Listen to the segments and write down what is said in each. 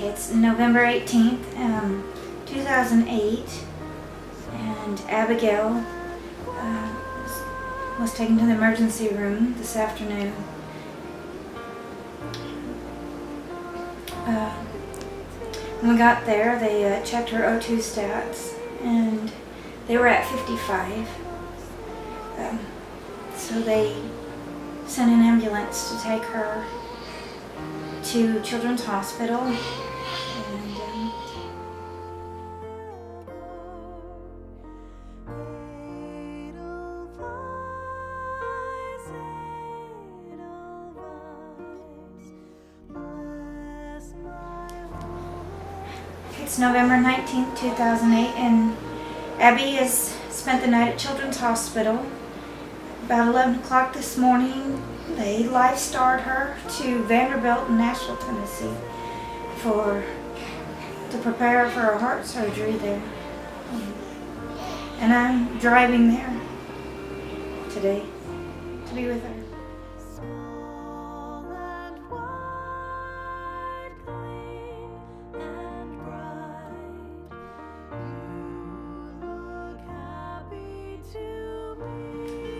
It's November 18th, 2008, and Abigail was taken to the emergency room this afternoon. When we got there, they checked her O2 stats, and they were at 55. So they sent an ambulance to take her to Children's Hospital, and it's November 19th, 2008, and Abby has spent the night at Children's Hospital. About 11 o'clock this morning, they life-starred her to Vanderbilt in Nashville, Tennessee to prepare her for a heart surgery there. And I'm driving there today to be with her.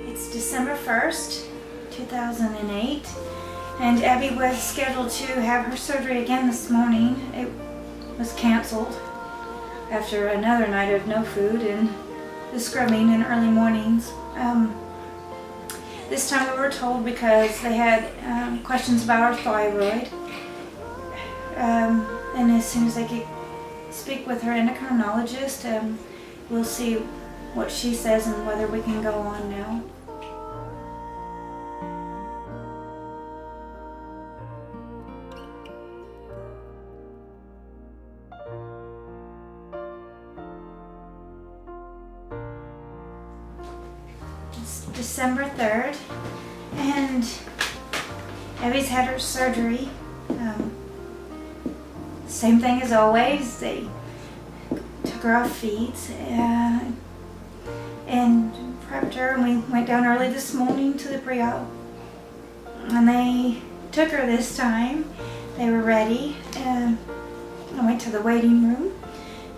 It's December 1st, 2008, and Abby was scheduled to have her surgery again this morning. It was canceled after another night of no food and the scrubbing in early mornings. This time we were told because they had questions about her thyroid, and as soon as they could speak with her endocrinologist, we'll see what she says and whether we can go on now. It's December 3rd, and Abby's had her surgery. Same thing as always. They took her off feeds and prepped her, and we went down early this morning to the pre-op. And they took her this time. They were ready. I went to the waiting room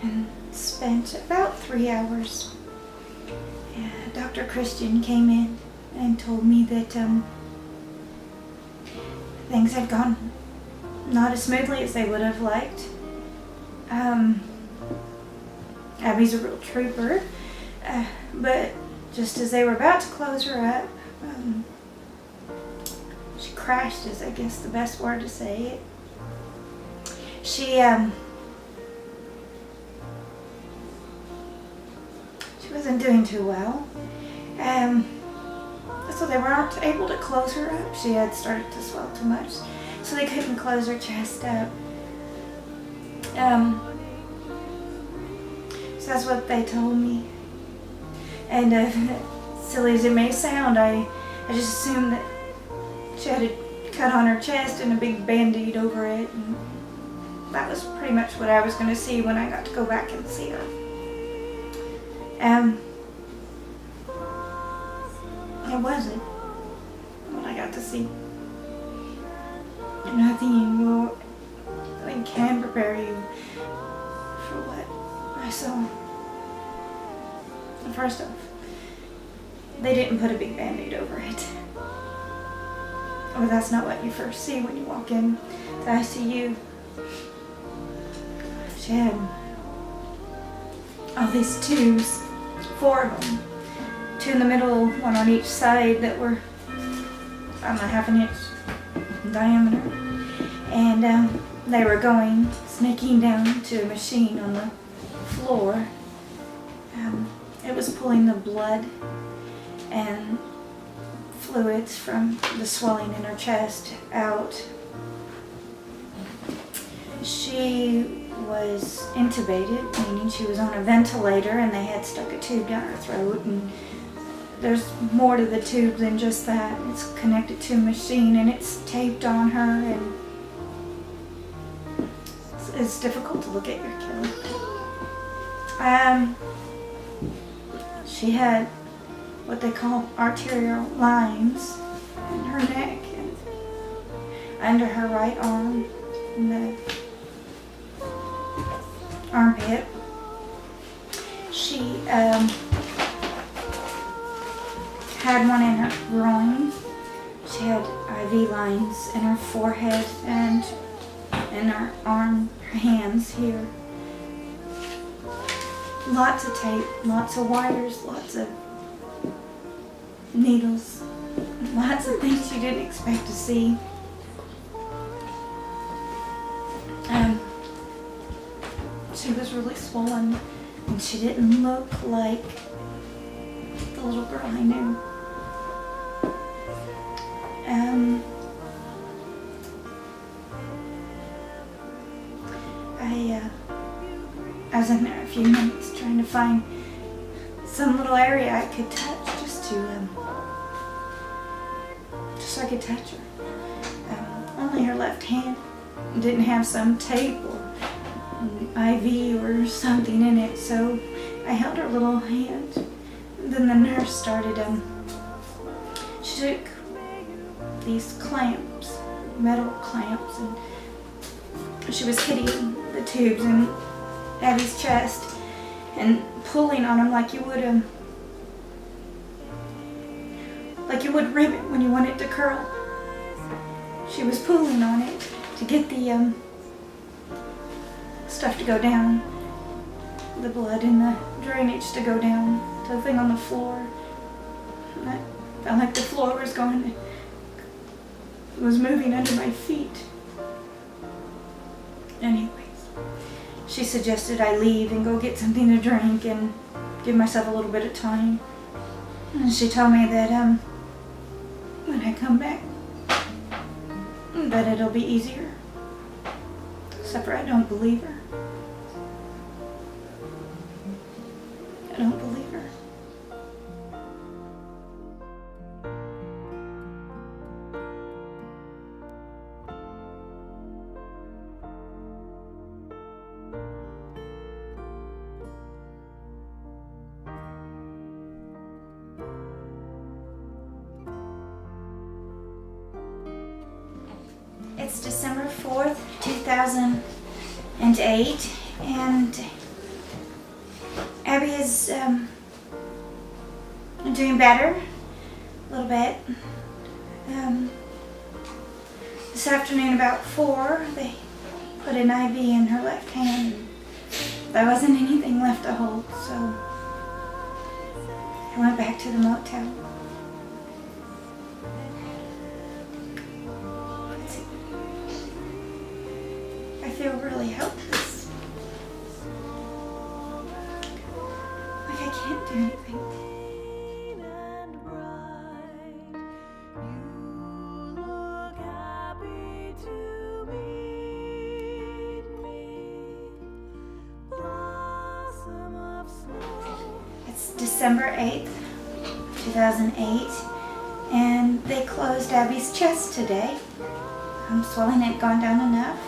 and spent about 3 hours. Dr. Christian came in and told me that things had gone not as smoothly as they would have liked. Abby's a real trooper, but just as they were about to close her up, she crashed, is I guess the best word to say it. She wasn't doing too well. So they weren't able to close her up. She had started to swell too much, so they couldn't close her chest up. So that's what they told me. And silly as it may sound, I just assumed that she had a cut on her chest and a big band-aid over it, and that was pretty much what I was going to see when I got to go back and see her. It wasn't what I got to see. Nothing can prepare you for what I saw. First off, they didn't put a big band-aid over it. Or that's not what you first see when you walk in the ICU. She had all these tubes, 4 of them. 2 in the middle, 1 on each side, that were, I don't know, half an inch in diameter. And they were snaking down to a machine on the floor. It was pulling the blood and fluids from the swelling in her chest out. She was intubated, meaning she was on a ventilator, and they had stuck a tube down her throat, and there's more to the tube than just that. It's connected to a machine, and it's taped on her, and it's difficult to look at your kid. She had what they call arterial lines in her neck and under her right arm, and armpit. She had one in her groin. She had IV lines in her forehead and in her arm, her hands here. Lots of tape, lots of wires, lots of needles, lots of things you didn't expect to see. She was really swollen, and she didn't look like the little girl I knew. I was in there a few minutes trying to find some little area I could touch just so I could touch her. Only her left hand didn't have some tape or IV or something in it, so I held her little hand. Then the nurse started, she took these clamps, metal clamps, and she was hitting the tubes in Abby's chest and pulling on them like you would ribbon when you want it to curl. She was pulling on it to get the stuff to go down, the blood and the drainage to go down to the thing on the floor. And I felt like the floor was moving under my feet. Anyways, she suggested I leave and go get something to drink and give myself a little bit of time. And she told me that when I come back, that it'll be easier. Except for I don't believe her. I don't believe her. It's December 4th, 2008, and Abby is doing better, a little bit. This afternoon about 4, they put an IV in her left hand. There wasn't anything left to hold, so I went back to the motel. I feel really helpless. Like I can't do anything. It's December 8th, 2008, and they closed Abby's chest today. Swelling had gone down enough.